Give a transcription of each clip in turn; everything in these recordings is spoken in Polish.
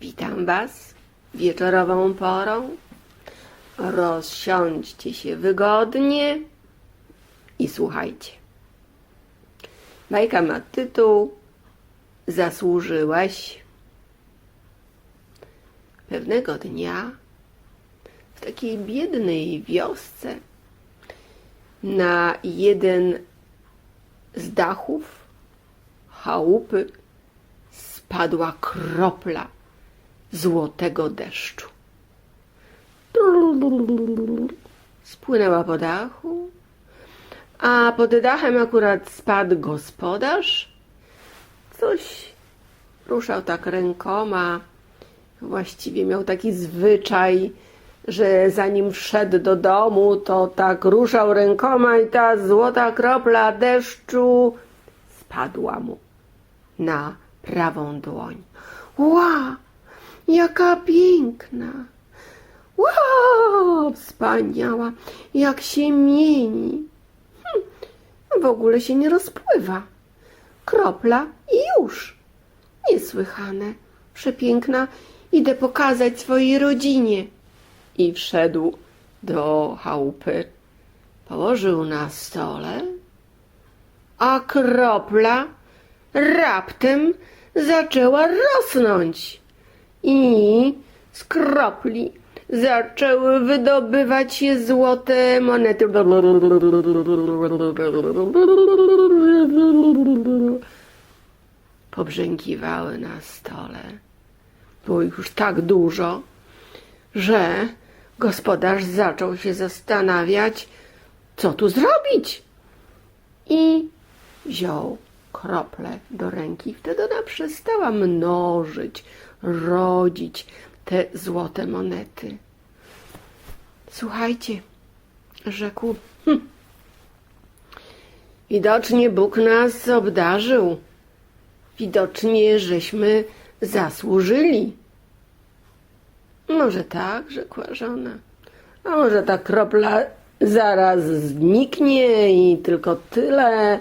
Witam Was wieczorową porą. Rozsiądźcie się wygodnie i słuchajcie. Bajka ma tytuł Zasłużyłeś. Pewnego dnia w takiej biednej wiosce na jeden z dachów chałupy spadła kropla złotego deszczu. Spłynęła po dachu, a pod dachem akurat spadł gospodarz. Coś ruszał tak rękoma. Właściwie miał taki zwyczaj, że zanim wszedł do domu, to tak ruszał rękoma i ta złota kropla deszczu spadła mu na prawą dłoń. Ła! Jaka piękna! Ła! Wspaniała! Jak się mieni! W ogóle się nie rozpływa. Kropla i już! Niesłychane! Przepiękna! Idę pokazać swojej rodzinie. I wszedł do chałupy. Położył na stole, a kropla raptem zaczęła rosnąć i z kropli zaczęły wydobywać się złote monety. Pobrzękiwały na stole. Było ich już tak dużo, że gospodarz zaczął się zastanawiać, co tu zrobić. I wziął kroplę do ręki. Wtedy ona przestała mnożyć, rodzić te złote monety. Słuchajcie, rzekł, widocznie Bóg nas obdarzył. Widocznie żeśmy zasłużyli. Może tak, rzekła żona. A może ta kropla zaraz zniknie i tylko tyle,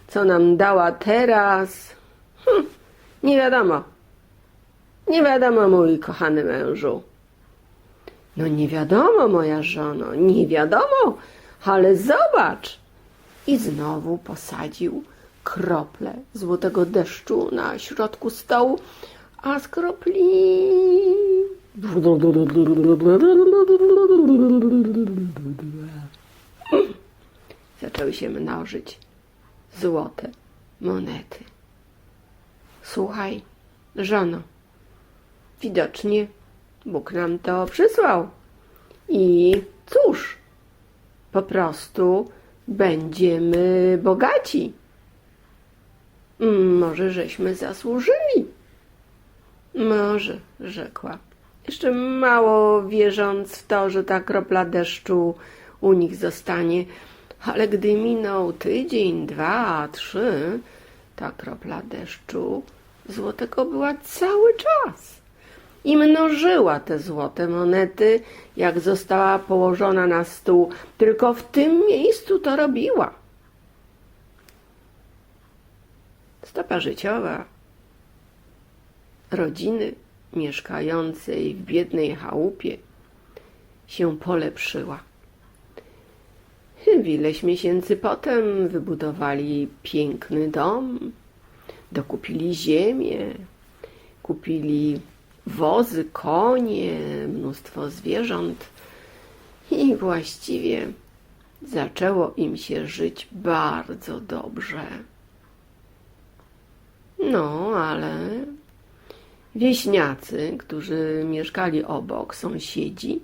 co nam dała teraz. Nie wiadomo. Nie wiadomo, mój kochany mężu. No nie wiadomo, moja żono, nie wiadomo, ale zobacz. I znowu posadził kroplę złotego deszczu na środku stołu, a z kropli zaczęły się mnożyć złote monety. Słuchaj, żono, widocznie Bóg nam to przysłał. I cóż, po prostu będziemy bogaci. Może żeśmy zasłużyli. Może, rzekła, jeszcze mało wierząc w to, że ta kropla deszczu u nich zostanie, ale gdy minął tydzień, 2, 3, ta kropla deszczu złotego była cały czas i mnożyła te złote monety, jak została położona na stół. Tylko w tym miejscu to robiła. Stopa życiowa rodziny mieszkającej w biednej chałupie się polepszyła. Ileś miesięcy potem wybudowali piękny dom, dokupili ziemię, kupili wozy, konie, mnóstwo zwierząt i właściwie zaczęło im się żyć bardzo dobrze. No, ale wieśniacy, którzy mieszkali obok, sąsiedzi,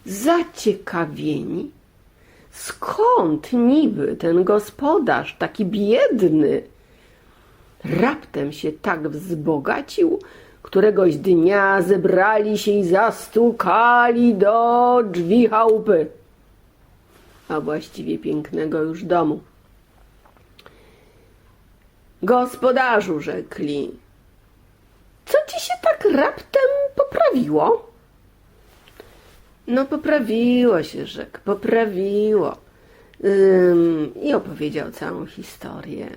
zaciekawieni, skąd niby ten gospodarz, taki biedny, raptem się tak wzbogacił, któregoś dnia zebrali się i zastukali do drzwi chałupy, a właściwie pięknego już domu. Gospodarzu, rzekli, co ci się tak raptem poprawiło? No poprawiło się, rzekł, poprawiło. I opowiedział całą historię.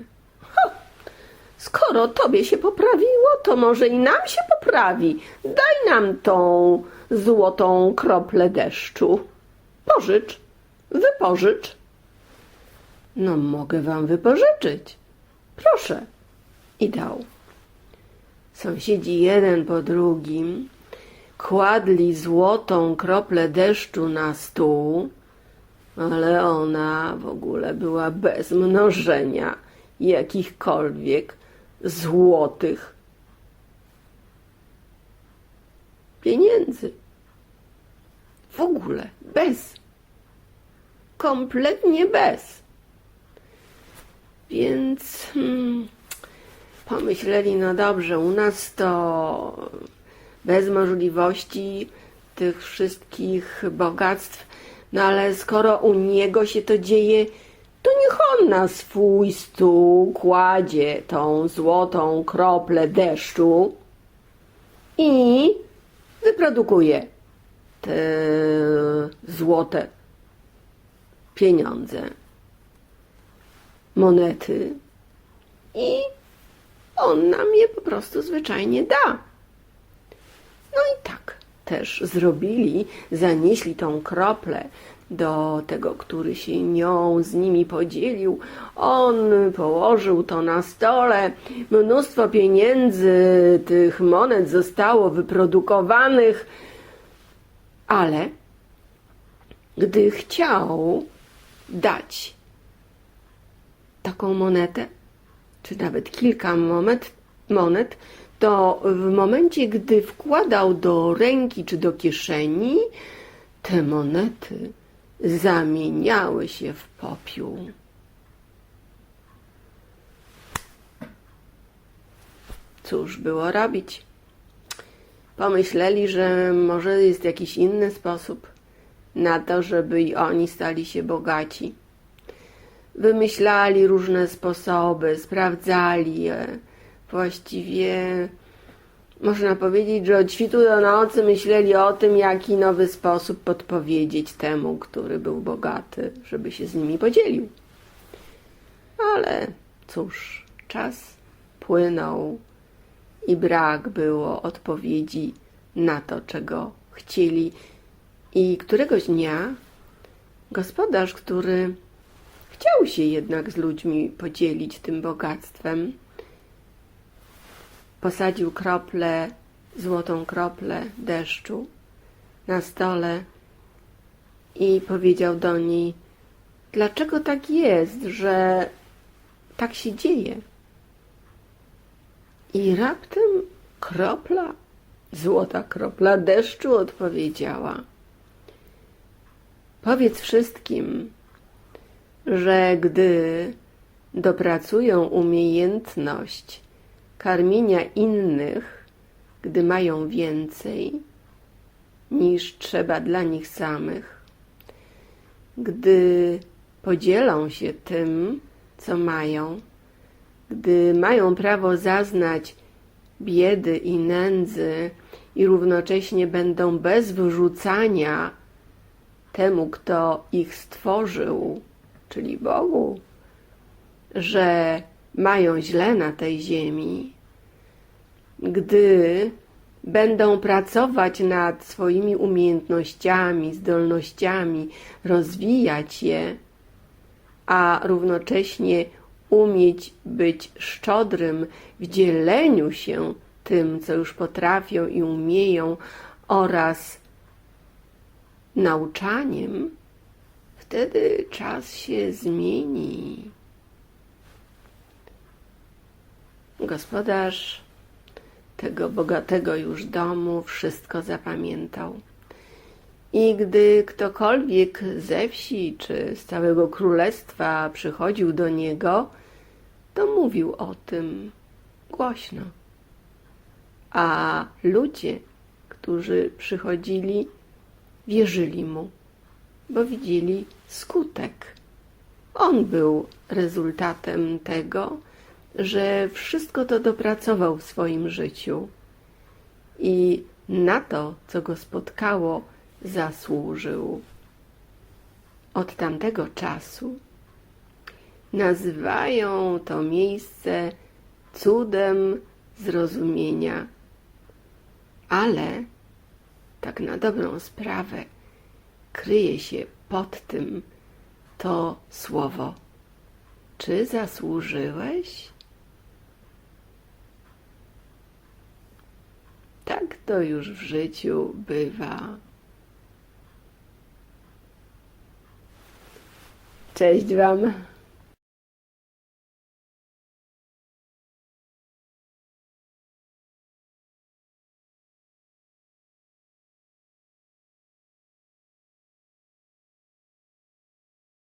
skoro tobie się poprawiło, to może i nam się poprawi. Daj nam tą złotą kroplę deszczu. Pożycz, wypożycz. No, mogę wam wypożyczyć. Proszę. I dał. Sąsiedzi jeden po drugim kładli złotą kroplę deszczu na stół, ale ona w ogóle była bez mnożenia jakichkolwiek złotych pieniędzy. W ogóle bez. Kompletnie bez. Więc pomyśleli, no dobrze, u nas to bez możliwości tych wszystkich bogactw, no ale skoro u niego się to dzieje, to niech on na swój stół kładzie tą złotą kroplę deszczu i wyprodukuje te złote pieniądze, monety i on nam je po prostu zwyczajnie da. No i tak też zrobili, zanieśli tą kroplę do tego, który się nią z nimi podzielił. On położył to na stole. Mnóstwo pieniędzy, tych monet zostało wyprodukowanych, ale gdy chciał dać taką monetę, czy nawet kilka monet, to w momencie, gdy wkładał do ręki czy do kieszeni, te monety zamieniały się w popiół. Cóż było robić? Pomyśleli, że może jest jakiś inny sposób na to, żeby i oni stali się bogaci. Wymyślali różne sposoby, sprawdzali je. Właściwie można powiedzieć, że od świtu do nocy myśleli o tym, jaki nowy sposób podpowiedzieć temu, który był bogaty, żeby się z nimi podzielił. Ale cóż, czas płynął i brak było odpowiedzi na to, czego chcieli. I któregoś dnia gospodarz, który chciał się jednak z ludźmi podzielić tym bogactwem, posadził złotą kroplę deszczu na stole i powiedział do niej: dlaczego tak jest, że tak się dzieje? I raptem złota kropla deszczu odpowiedziała: powiedz wszystkim, że gdy dopracują umiejętność karmienia innych, gdy mają więcej niż trzeba dla nich samych, gdy podzielą się tym, co mają, gdy mają prawo zaznać biedy i nędzy i równocześnie będą bez wyrzucania temu, kto ich stworzył, czyli Bogu, że mają źle na tej ziemi, gdy będą pracować nad swoimi umiejętnościami, zdolnościami, rozwijać je, a równocześnie umieć być szczodrym w dzieleniu się tym, co już potrafią i umieją, oraz nauczaniem, wtedy czas się zmieni. Gospodarz tego bogatego już domu wszystko zapamiętał. I gdy ktokolwiek ze wsi czy z całego królestwa przychodził do niego, to mówił o tym głośno. A ludzie, którzy przychodzili, wierzyli mu, bo widzieli skutek. On był rezultatem tego, że wszystko to dopracował w swoim życiu i na to, co go spotkało, zasłużył. Od tamtego czasu nazywają to miejsce cudem zrozumienia. Ale tak na dobrą sprawę kryje się pod tym to słowo. Czy zasłużyłeś? Tak to już w życiu bywa. Cześć Wam.